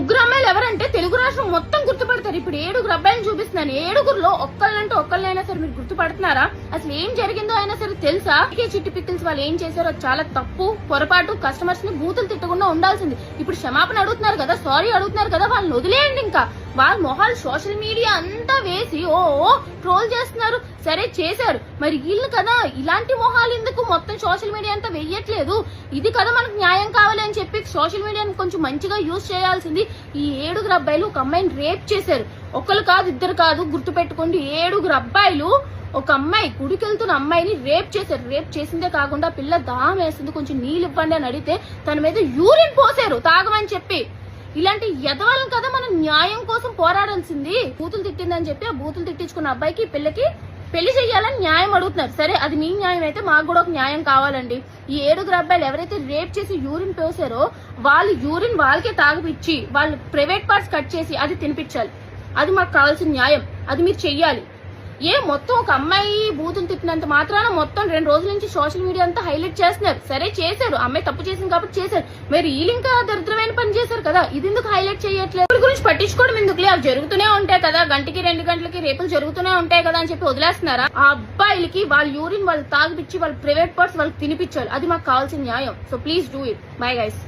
ముగ్గురు అమ్మాయిలు ఎవరంటే తెలుగు రాష్ట్రం మొత్తం గుర్తుపడతారు. ఇప్పుడు 7 అబ్బాయిలు చూపిస్తున్నాను. 7గురిలో ఒక్కళ్ళంటే ఒక్కళ్ళైనా సరే మీరు గుర్తుపడుతున్నారా? అసలు ఏం జరిగిందో అయినా సరే తెలుసా? చిట్టి పిక్కిల్స్ వాళ్ళు ఏం చేశారో చాలా తప్పు, పొరపాటు. కస్టమర్స్ ని బూతులు తిట్టకుండా ఉండాల్సింది. ఇప్పుడు క్షమాపణ అడుగుతున్నారు కదా, సారీ అడుగుతున్నారు కదా, వాళ్ళని వదిలేయండి. ఇంకా వాళ్ళ మొహాలు సోషల్ మీడియా అంతా వేసి ఓ ట్రోల్ చేస్తున్నారు. సరే చేశారు, మరి వీళ్ళు కదా ఇలాంటి మొహాలు ఎందుకు మొత్తం సోషల్ మీడియా అంతా వెయ్యట్లేదు? ఇది కదా మనకు న్యాయం కావాలి అని చెప్పి సోషల్ మీడియాని కొంచెం మంచిగా యూజ్ చేయాల్సింది. ఈ 7 అబ్బాయిలు ఒక అమ్మాయిని రేప్ చేశారు. ఒకళ్ళు కాదు, ఇద్దరు కాదు, గుర్తు పెట్టుకోండి. 7 అబ్బాయిలు ఒక అమ్మాయి, గుడికెళ్తున్న అమ్మాయిని రేప్ చేశారు. రేప్ చేసిందే కాకుండా పిల్ల దాహం వేస్తుంది, కొంచెం నీళ్ళు ఇవ్వండి అని అడిగితే తన మీద యూరిన్ పోసారు తాగమని చెప్పి. ఇలాంటి ఎదవాళ్ళం కదా మనం న్యాయం కోసం పోరాడాల్సింది. బూతులు తిట్టిందని చెప్పి ఆ బూతులు తిట్టించుకున్న అబ్బాయికి పిల్లకి పెళ్లి చెయ్యాలని న్యాయం అడుగుతున్నారు. సరే, అది మీ న్యాయం అయితే మాకు కూడా ఒక న్యాయం కావాలండి. ఈ 7 అబ్బాయిలు ఎవరైతే రేప్ చేసి యూరిన్ పోసారో వాళ్ళు యూరిన్ వాళ్ళకే తాగిపిచ్చి వాళ్ళు ప్రైవేట్ పార్ట్స్ కట్ చేసి అది తినిపించాలి. అది మాకు కావాల్సిన న్యాయం. అది మీరు చెయ్యాలి. మొత్తం ఒక అమ్మాయి బూతులు తిట్టినంత మాత్రాన మొత్తం 2 రోజుల నుంచి సోషల్ మీడియా అంతా హైలైట్ చేస్తున్నారు. సరే చేశారు, అమ్మాయి తప్పు చేసింది కాబట్టి చేశారు. మరి వీళ్ళు ఇంకా దరిద్రమైన పని చేశారు కదా, ఇది ఎందుకు హైలైట్ చేయట్లేదు? వీళ్ళ గురించి పట్టించుకోవడం ఎందుకులే, అవి జరుగుతూనే ఉంటాయి కదా, గంటకి 2 గంటలకి రేపులు జరుగుతూనే ఉంటాయి కదా అని చెప్పి వదిలేస్తున్నారా? ఆ అబ్బాయిలకి వాళ్ళ యూరిన్ వాళ్ళు తాగిపిచ్చి వాళ్ళ ప్రైవేట్ పార్ట్స్ వాళ్ళకి తినిపించాలి. అది మాకు కావాల్సిన న్యాయం. So please do it. Bye guys.